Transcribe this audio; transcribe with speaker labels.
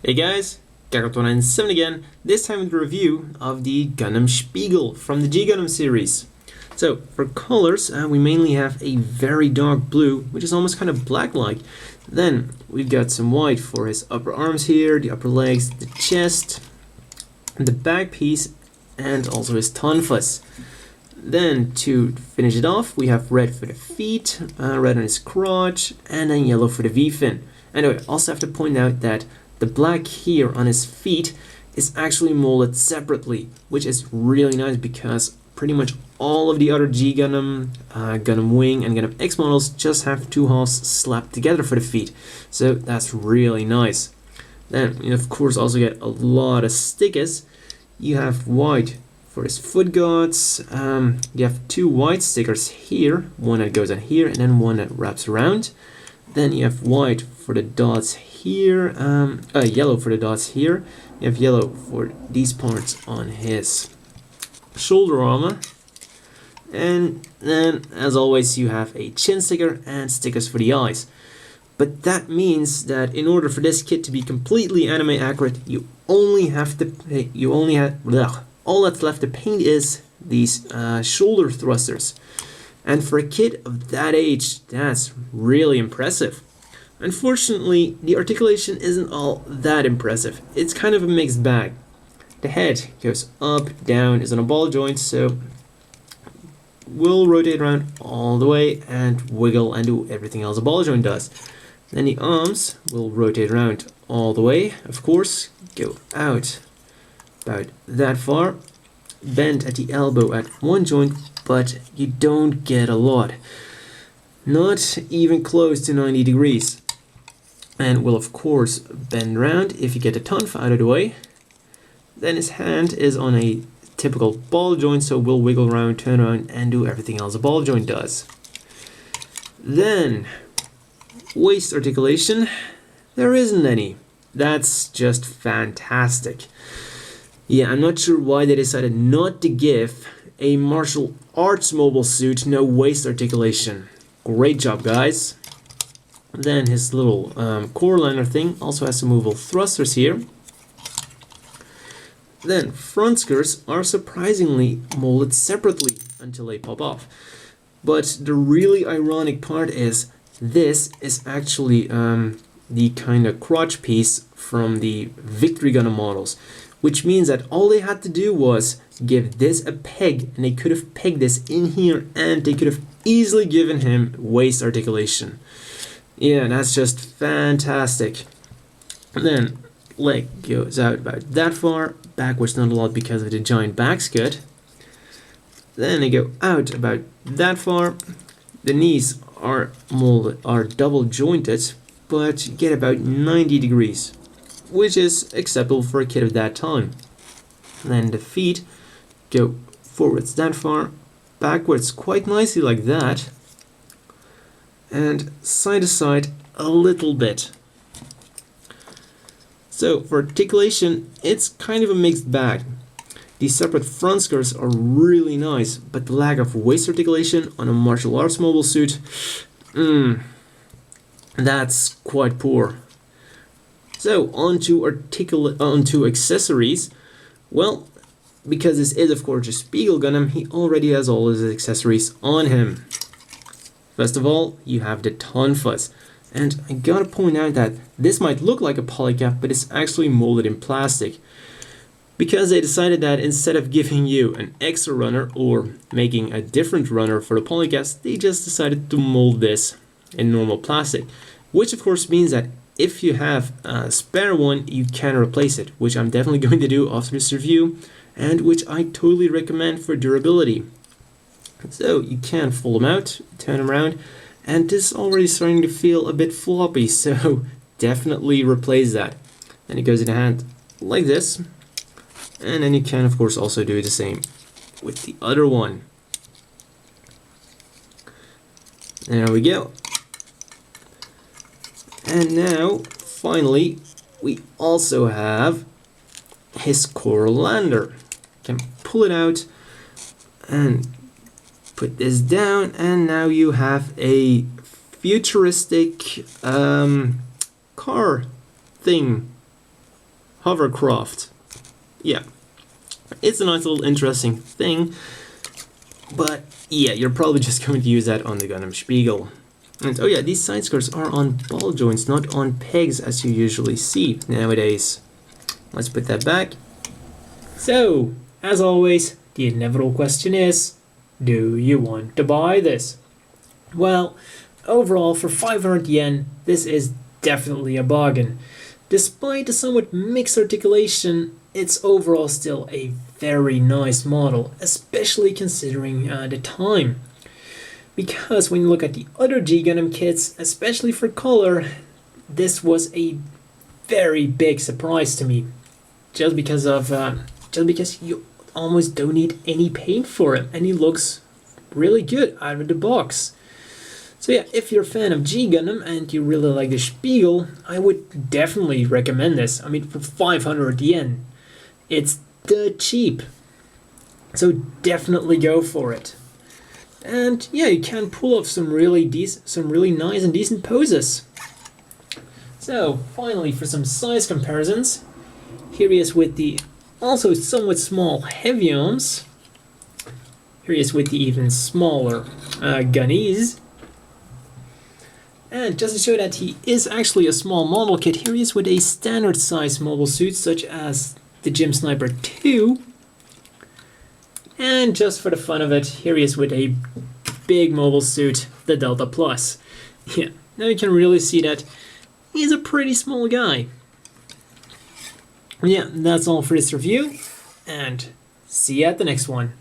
Speaker 1: Hey guys, Gagot197 again, this time with a review of the Gundam Spiegel from the Gundam series. So, for colors, we mainly have a very dark blue, which is almost kind of black-like. Then, we've got some white for his upper arms here, the upper legs, the chest, the back piece, and also his tonfas. Then, to finish it off, we have red for the feet, red on his crotch, and then yellow for the V-fin. Anyway, also have to point out that the black here on his feet is actually molded separately, which is really nice because pretty much all of the other G-Gundam, Gundam Wing, and Gundam X models just have two halves slapped together for the feet. So that's really nice. Then you of course also get a lot of stickers. You have white for his foot guards. You have two white stickers here, one that goes on here and then one that wraps around. Then you have white for the dots here, yellow for the dots here. You have yellow for these parts on his shoulder armor. And then, as always, you have a chin sticker and stickers for the eyes. But that means that in order for this kit to be completely anime accurate, you only have to, all that's left to paint is these shoulder thrusters. And for a kid of that age, that's really impressive. Unfortunately, the articulation isn't all that impressive. It's kind of a mixed bag. The head goes up, down, is on a ball joint, so we'll rotate around all the way and wiggle and do everything else a ball joint does. Then the arms will rotate around all the way, of course, go out about that far, bend at the elbow at one joint, but you don't get a lot. Not even close to 90 degrees. And will of course bend around if you get the tonfa out of the way. Then his hand is on a typical ball joint, so we'll wiggle around, turn around, and do everything else a ball joint does. Then, waist articulation, there isn't any. That's just fantastic. Yeah, I'm not sure why they decided not to give a martial arts mobile suit no waist articulation. Great job, guys. Then his little core liner thing also has some movable thrusters here. Then front skirts are surprisingly molded separately until they pop off. But the really ironic part is this is actually the kind of crotch piece from the Victory Gundam models, which means that all they had to do was give this a peg, and they could have pegged this in here, and they could have easily given him waist articulation. Yeah, that's just fantastic. And then leg goes out about that far, backwards not a lot because of the giant back scud. Then they go out about that far. The knees are double jointed, but get about 90 degrees, which is acceptable for a kid of that time. Then the feet go forwards that far, backwards quite nicely like that, and side to side a little bit. So for articulation, it's kind of a mixed bag. These separate front skirts are really nice, but the lack of waist articulation on a martial arts mobile suit, that's quite poor. So onto accessories. Well, because this is of course a Spiegel Gundam, he already has all his accessories on him. First of all, you have the tonfas. And I gotta point out that this might look like a polycap, but it's actually molded in plastic. Because they decided that instead of giving you an extra runner or making a different runner for the polycaps, they just decided to mold this in normal plastic. Which of course means that if you have a spare one, you can replace it, which I'm definitely going to do after this review, and which I totally recommend for durability. So you can fold them out, turn them around, and this is already starting to feel a bit floppy, so definitely replace that. And it goes in the hand like this, and then you can of course also do the same with the other one. There we go. And now, finally, we also have his core lander. Can pull it out and put this down, and now you have a futuristic car thing hovercraft. Yeah, it's a nice little interesting thing, but yeah, you're probably just going to use that on the Gundam Spiegel. And oh yeah, these side skirts are on ball joints, not on pegs as you usually see nowadays. Let's put that back. So, as always, the inevitable question is, do you want to buy this? Well, overall, for 500 yen, this is definitely a bargain. Despite the somewhat mixed articulation, it's overall still a very nice model, especially considering the time. Because when you look at the other G Gundam kits, especially for color, this was a very big surprise to me. Just because you almost don't need any paint for him, and he looks really good out of the box. So yeah, if you're a fan of G Gundam and you really like the Spiegel, I would definitely recommend this. I mean, for 500 yen, it's the cheap. So definitely go for it. And yeah, you can pull off some really nice and decent poses. So finally, for some size comparisons, here he is with the also somewhat small heavy arms. Here he is with the even smaller gunnies. And just to show that he is actually a small model kit, here he is with a standard size mobile suit such as the Gym Sniper 2. And just for the fun of it, here he is with a big mobile suit, the Delta Plus. Yeah, now you can really see that he's a pretty small guy. Yeah, that's all for this review, and see you at the next one.